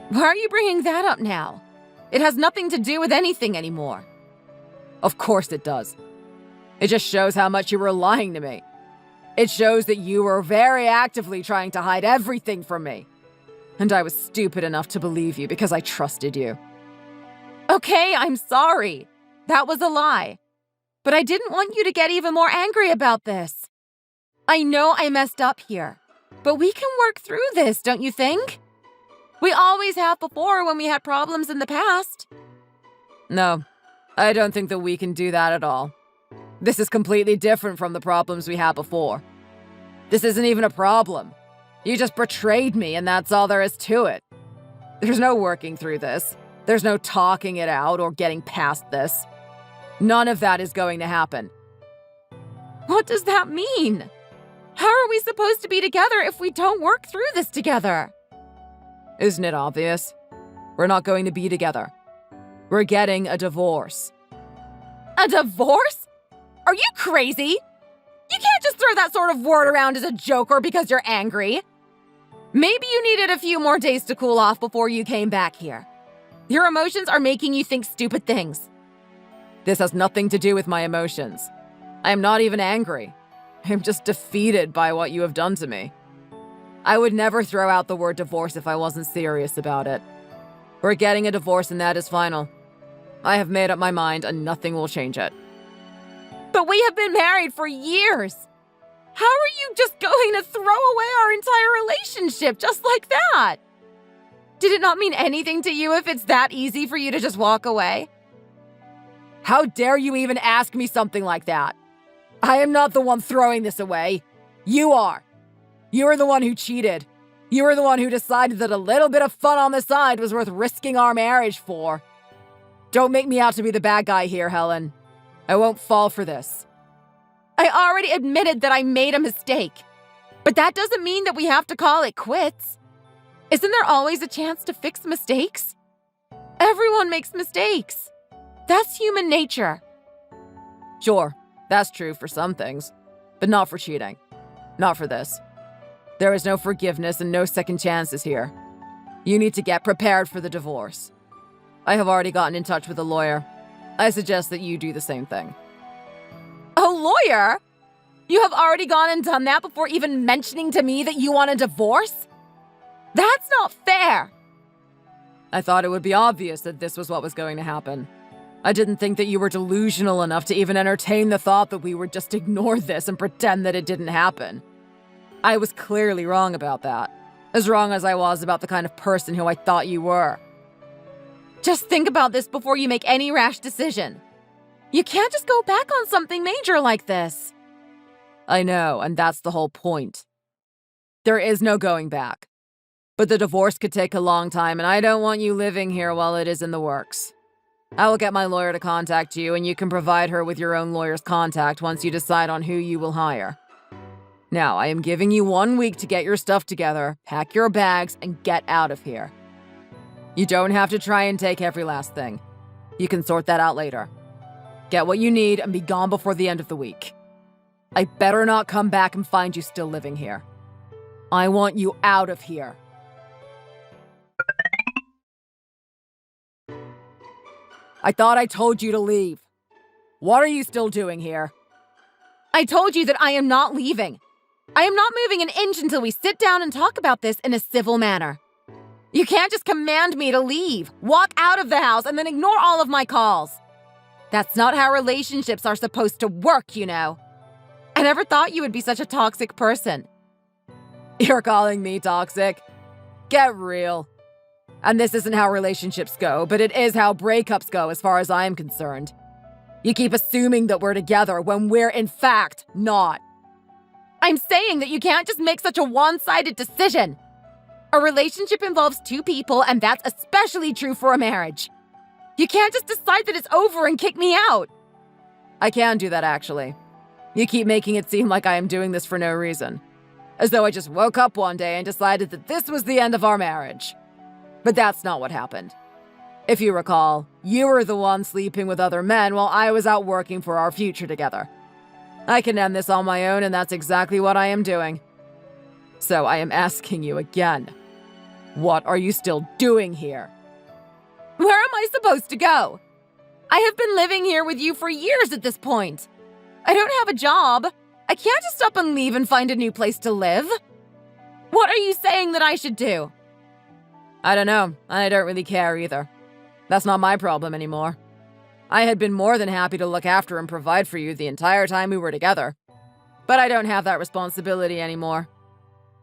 Why are you bringing that up now? It has nothing to do with anything anymore. Of course it does. It just shows how much you were lying to me. It shows that you were very actively trying to hide everything from me. And I was stupid enough to believe you because I trusted you. Okay, I'm sorry. That was a lie. But I didn't want you to get even more angry about this. I know I messed up here, but we can work through this, don't you think? We always have before when we had problems in the past. No, I don't think that we can do that at all. This is completely different from the problems we had before. This isn't even a problem. You just betrayed me and that's all there is to it. There's no working through this. There's no talking it out or getting past this. None of that is going to happen. What does that mean? How are we supposed to be together if we don't work through this together? Isn't it obvious? We're not going to be together. We're getting a divorce. A divorce? Are you crazy? You can't just throw that sort of word around as a joke or because you're angry. Maybe you needed a few more days to cool off before you came back here. Your emotions are making you think stupid things. This has nothing to do with my emotions. I am not even angry. I'm just defeated by what you have done to me. I would never throw out the word divorce if I wasn't serious about it. We're getting a divorce and that is final. I have made up my mind and nothing will change it. But we have been married for years. How are you just going to throw away our entire relationship just like that? Did it not mean anything to you if it's that easy for you to just walk away? How dare you even ask me something like that? I am not the one throwing this away. You are. You are the one who cheated. You are the one who decided that a little bit of fun on the side was worth risking our marriage for. Don't make me out to be the bad guy here, Helen. I won't fall for this. I already admitted that I made a mistake. But that doesn't mean that we have to call it quits. Isn't there always a chance to fix mistakes? Everyone makes mistakes. That's human nature. Sure, that's true for some things, but not for cheating. Not for this. There is no forgiveness and no second chances here. You need to get prepared for the divorce. I have already gotten in touch with a lawyer. I suggest that you do the same thing. A lawyer? You have already gone and done that before even mentioning to me that you want a divorce? That's not fair! I thought it would be obvious that this was what was going to happen. I didn't think that you were delusional enough to even entertain the thought that we would just ignore this and pretend that it didn't happen. I was clearly wrong about that. As wrong as I was about the kind of person who I thought you were. Just think about this before you make any rash decision. You can't just go back on something major like this. I know, and that's the whole point. There is no going back. But the divorce could take a long time, and I don't want you living here while it is in the works. I will get my lawyer to contact you, and you can provide her with your own lawyer's contact once you decide on who you will hire. Now, I am giving you 1 week to get your stuff together, pack your bags, and get out of here. You don't have to try and take every last thing. You can sort that out later. Get what you need and be gone before the end of the week. I better not come back and find you still living here. I want you out of here. I thought I told you to leave. What are you still doing here? I told you that I am not leaving. I am not moving an inch until we sit down and talk about this in a civil manner. You can't just command me to leave, walk out of the house, and then ignore all of my calls. That's not how relationships are supposed to work, you know. I never thought you would be such a toxic person. You're calling me toxic? Get real. And this isn't how relationships go, but it is how breakups go as far as I'm concerned. You keep assuming that we're together when we're in fact not. I'm saying that you can't just make such a one-sided decision. A relationship involves two people, and that's especially true for a marriage. You can't just decide that it's over and kick me out. I can do that, actually. You keep making it seem like I am doing this for no reason. As though I just woke up one day and decided that this was the end of our marriage. But that's not what happened. If you recall, you were the one sleeping with other men while I was out working for our future together. I can end this on my own, and that's exactly what I am doing. So I am asking you again. What are you still doing here? Where am I supposed to go? I have been living here with you for years at this point. I don't have a job. I can't just up and leave and find a new place to live. What are you saying that I should do? I don't know. I don't really care either. That's not my problem anymore. I had been more than happy to look after and provide for you the entire time we were together. But I don't have that responsibility anymore.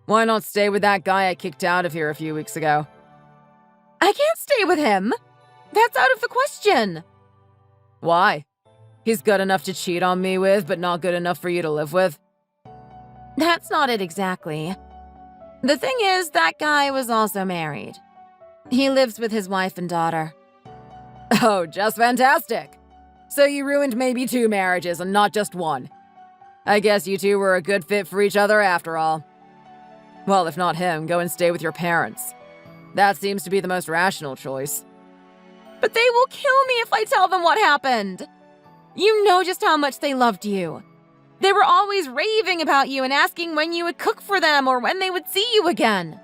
Why not stay with that guy I kicked out of here a few weeks ago? I can't stay with him. That's out of the question. Why? He's good enough to cheat on me with, but not good enough for you to live with? That's not it exactly. The thing is, that guy was also married. He lives with his wife and daughter. Oh, just fantastic. So you ruined maybe 2 marriages and not just one. I guess you two were a good fit for each other after all. Well, if not him, go and stay with your parents. That seems to be the most rational choice. But they will kill me if I tell them what happened. You know just how much they loved you. They were always raving about you and asking when you would cook for them or when they would see you again.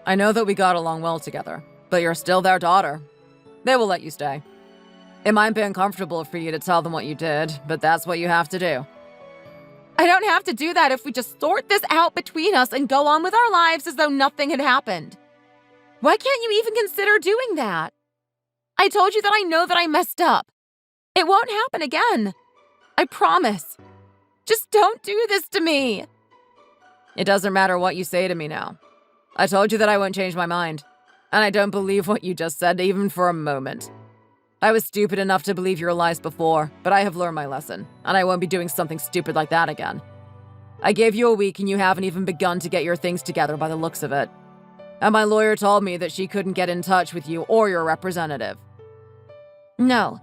I know that we got along well together, but you're still their daughter. They will let you stay. It might be uncomfortable for you to tell them what you did, but that's what you have to do. I don't have to do that if we just sort this out between us and go on with our lives as though nothing had happened. Why can't you even consider doing that? I told you that I know that I messed up. It won't happen again. I promise. Just don't do this to me. It doesn't matter what you say to me now. I told you that I won't change my mind. And I don't believe what you just said even for a moment. I was stupid enough to believe your lies before, but I have learned my lesson, and I won't be doing something stupid like that again. I gave you a week and you haven't even begun to get your things together by the looks of it. And my lawyer told me that she couldn't get in touch with you or your representative. No,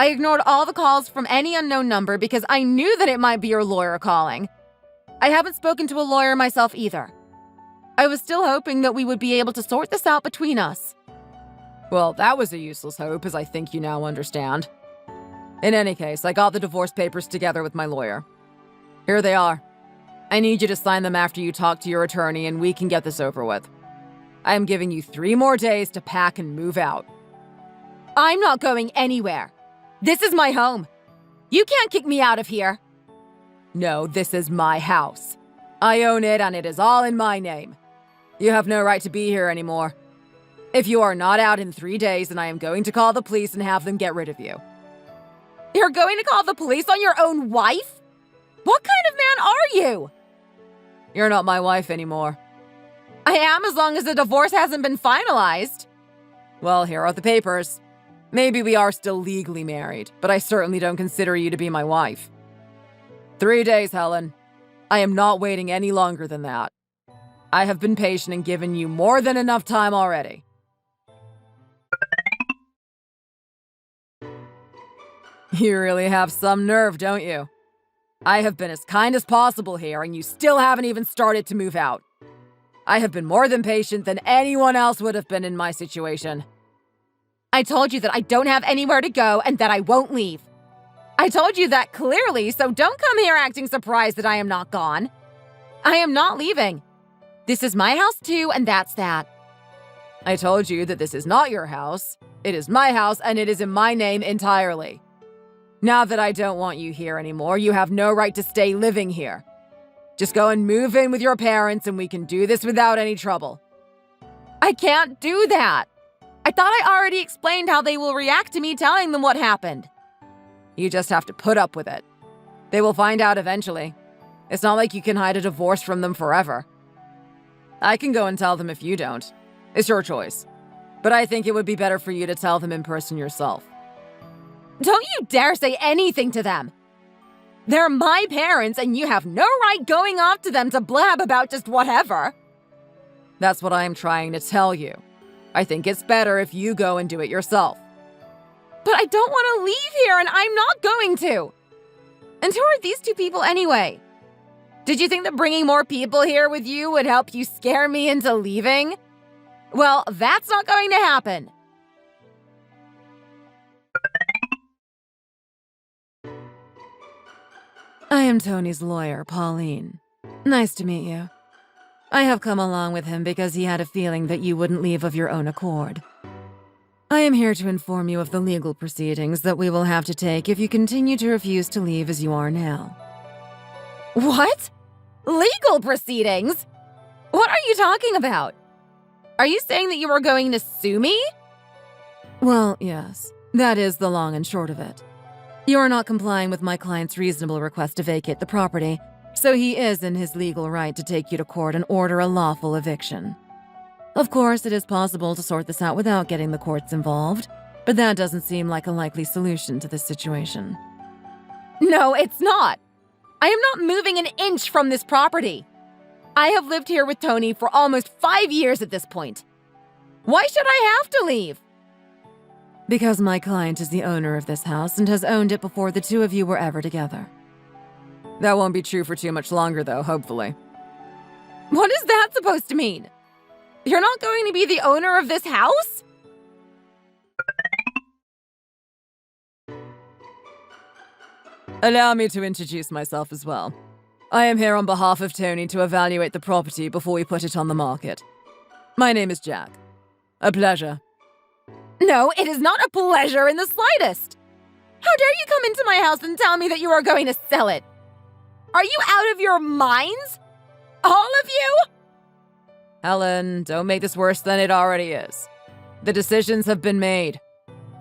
I ignored all the calls from any unknown number because I knew that it might be your lawyer calling. I haven't spoken to a lawyer myself either. I was still hoping that we would be able to sort this out between us. Well, that was a useless hope, as I think you now understand. In any case, I got the divorce papers together with my lawyer. Here they are. I need you to sign them after you talk to your attorney and we can get this over with. I am giving you 3 more days to pack and move out. I'm not going anywhere. This is my home. You can't kick me out of here. No, this is my house. I own it and it is all in my name. You have no right to be here anymore. If you are not out in 3 days, then I am going to call the police and have them get rid of you. You're going to call the police on your own wife? What kind of man are you? You're not my wife anymore. I am, as long as the divorce hasn't been finalized. Well, here are the papers. Maybe we are still legally married, but I certainly don't consider you to be my wife. 3 days, Helen. I am not waiting any longer than that. I have been patient and given you more than enough time already. You really have some nerve, don't you? I have been as kind as possible here, and you still haven't even started to move out. I have been more than patient than anyone else would have been in my situation. I told you that I don't have anywhere to go and that I won't leave. I told you that clearly, so don't come here acting surprised that I am not gone. I am not leaving. This is my house too, and that's that. I told you that this is not your house. It is my house, and it is in my name entirely. Now that I don't want you here anymore, you have no right to stay living here. Just go and move in with your parents, and we can do this without any trouble. I can't do that. I thought I already explained how they will react to me telling them what happened. You just have to put up with it. They will find out eventually. It's not like you can hide a divorce from them forever. I can go and tell them if you don't. It's your choice. But I think it would be better for you to tell them in person yourself. Don't you dare say anything to them! They're my parents, and you have no right going off to them to blab about just whatever. That's what I'm trying to tell you. I think it's better if you go and do it yourself. But I don't want to leave here, and I'm not going to. And who are these 2 people anyway? Did you think that bringing more people here with you would help you scare me into leaving? Well, that's not going to happen. I am Tony's lawyer, Pauline. Nice to meet you. I have come along with him because he had a feeling that you wouldn't leave of your own accord. I am here to inform you of the legal proceedings that we will have to take if you continue to refuse to leave as you are now. What? Legal proceedings? What are you talking about? Are you saying that you are going to sue me? Well, yes. That is the long and short of it. You are not complying with my client's reasonable request to vacate the property, so he is in his legal right to take you to court and order a lawful eviction. Of course, it is possible to sort this out without getting the courts involved, but that doesn't seem like a likely solution to this situation. No, it's not. I am not moving an inch from this property. I have lived here with Tony for almost 5 years at this point. Why should I have to leave? Because my client is the owner of this house and has owned it before the 2 of you were ever together. That won't be true for too much longer, though, hopefully. What is that supposed to mean? You're not going to be the owner of this house? Allow me to introduce myself as well. I am here on behalf of Tony to evaluate the property before we put it on the market. My name is Jack. A pleasure. No, it is not a pleasure in the slightest. How dare you come into my house and tell me that you are going to sell it? Are you out of your minds? All of you? Helen, don't make this worse than it already is. The decisions have been made.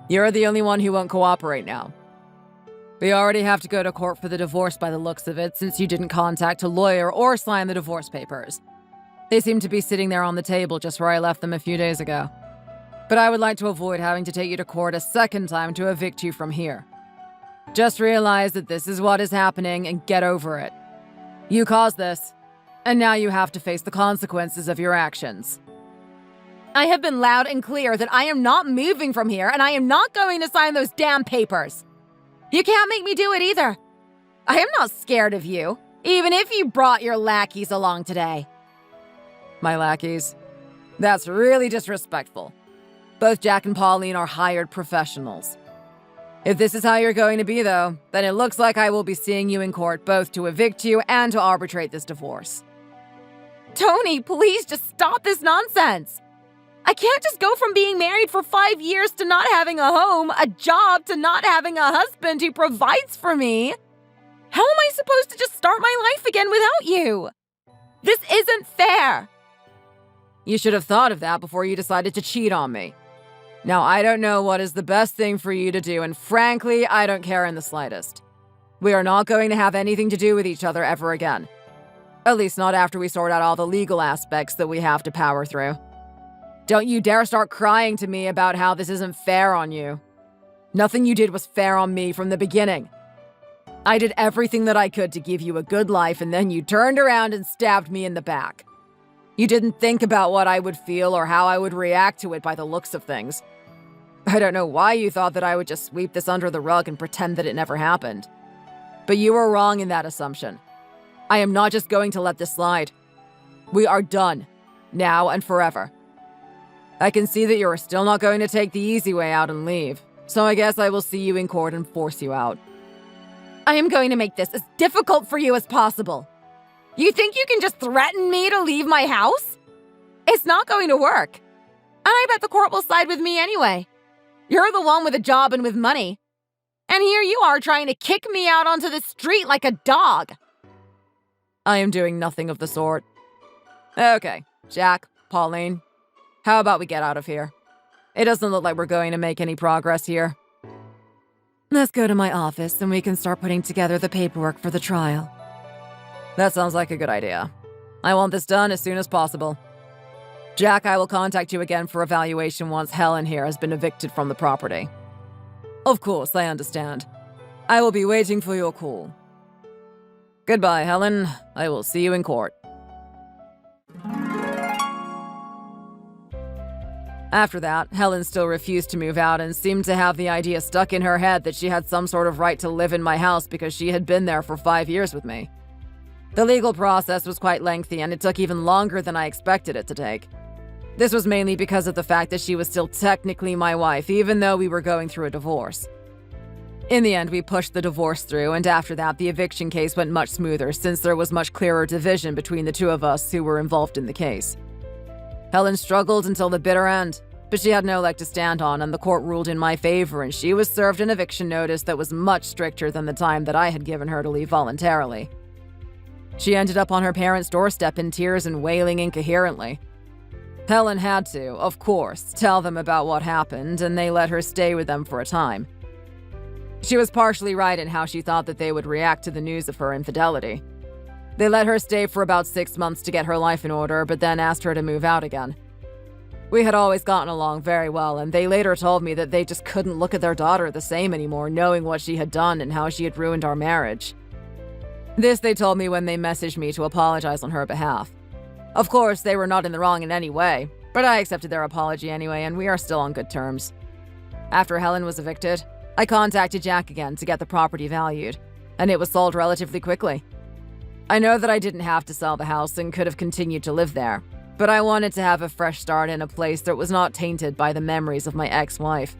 You're the only one who won't cooperate now. We already have to go to court for the divorce by the looks of it, since you didn't contact a lawyer or sign the divorce papers. They seem to be sitting there on the table just where I left them a few days ago. But I would like to avoid having to take you to court a second time to evict you from here. Just realize that this is what is happening and get over it. You caused this, and now you have to face the consequences of your actions. I have been loud and clear that I am not moving from here, and I am not going to sign those damn papers. You can't make me do it either. I am not scared of you, even if you brought your lackeys along today. My lackeys? That's really disrespectful. Both Jack and Pauline are hired professionals. If this is how you're going to be, though, then it looks like I will be seeing you in court both to evict you and to arbitrate this divorce. Tony, please just stop this nonsense. I can't just go from being married for 5 years to not having a home, a job, to not having a husband who provides for me. How am I supposed to just start my life again without you? This isn't fair. You should have thought of that before you decided to cheat on me. Now, I don't know what is the best thing for you to do, and frankly, I don't care in the slightest. We are not going to have anything to do with each other ever again. At least not after we sort out all the legal aspects that we have to power through. Don't you dare start crying to me about how this isn't fair on you. Nothing you did was fair on me from the beginning. I did everything that I could to give you a good life, and then you turned around and stabbed me in the back. You didn't think about what I would feel or how I would react to it by the looks of things. I don't know why you thought that I would just sweep this under the rug and pretend that it never happened. But you were wrong in that assumption. I am not just going to let this slide. We are done, now and forever. I can see that you are still not going to take the easy way out and leave, so I guess I will see you in court and force you out. I am going to make this as difficult for you as possible. You think you can just threaten me to leave my house? It's not going to work. And I bet the court will side with me anyway. You're the one with a job and with money. And here you are trying to kick me out onto the street like a dog. I am doing nothing of the sort. Okay, Jack, Pauline, how about we get out of here? It doesn't look like we're going to make any progress here. Let's go to my office and we can start putting together the paperwork for the trial. That sounds like a good idea. I want this done as soon as possible. Jack, I will contact you again for evaluation once Helen here has been evicted from the property. Of course, I understand. I will be waiting for your call. Goodbye, Helen. I will see you in court. After that, Helen still refused to move out and seemed to have the idea stuck in her head that she had some sort of right to live in my house because she had been there for 5 years with me. The legal process was quite lengthy, and it took even longer than I expected it to take. This was mainly because of the fact that she was still technically my wife, even though we were going through a divorce. In the end, we pushed the divorce through, and after that, the eviction case went much smoother since there was much clearer division between the two of us who were involved in the case. Helen struggled until the bitter end, but she had no leg to stand on, and the court ruled in my favor, and she was served an eviction notice that was much stricter than the time that I had given her to leave voluntarily. She ended up on her parents' doorstep in tears and wailing incoherently. Helen had to, of course, tell them about what happened, and they let her stay with them for a time. She was partially right in how she thought that they would react to the news of her infidelity. They let her stay for about 6 months to get her life in order, but then asked her to move out again. We had always gotten along very well, and they later told me that they just couldn't look at their daughter the same anymore, knowing what she had done and how she had ruined our marriage. This they told me when they messaged me to apologize on her behalf. Of course, they were not in the wrong in any way, but I accepted their apology anyway, and we are still on good terms. After Helen was evicted, I contacted Jack again to get the property valued, and it was sold relatively quickly. I know that I didn't have to sell the house and could have continued to live there, but I wanted to have a fresh start in a place that was not tainted by the memories of my ex-wife,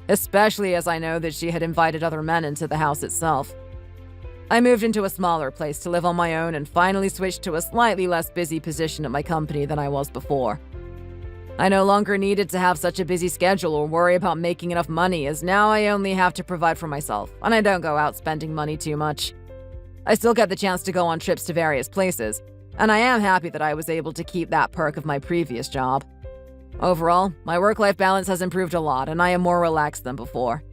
especially as I know that she had invited other men into the house itself. I moved into a smaller place to live on my own and finally switched to a slightly less busy position at my company than I was before. I no longer needed to have such a busy schedule or worry about making enough money, as now I only have to provide for myself, and I don't go out spending money too much. I still get the chance to go on trips to various places, and I am happy that I was able to keep that perk of my previous job. Overall, my work-life balance has improved a lot, and I am more relaxed than before.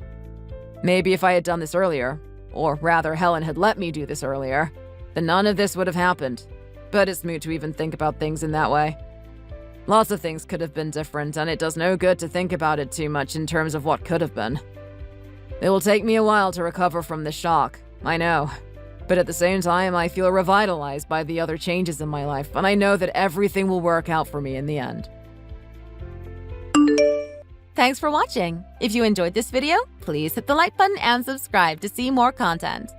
Maybe if I had done this earlier, or rather Helen had let me do this earlier, then none of this would have happened. But it's moot to even think about things in that way. Lots of things could have been different, and it does no good to think about it too much in terms of what could have been. It will take me a while to recover from this shock, I know. But at the same time, I feel revitalized by the other changes in my life, and I know that everything will work out for me in the end. Thanks for watching. If you enjoyed this video, please hit the like button and subscribe to see more content.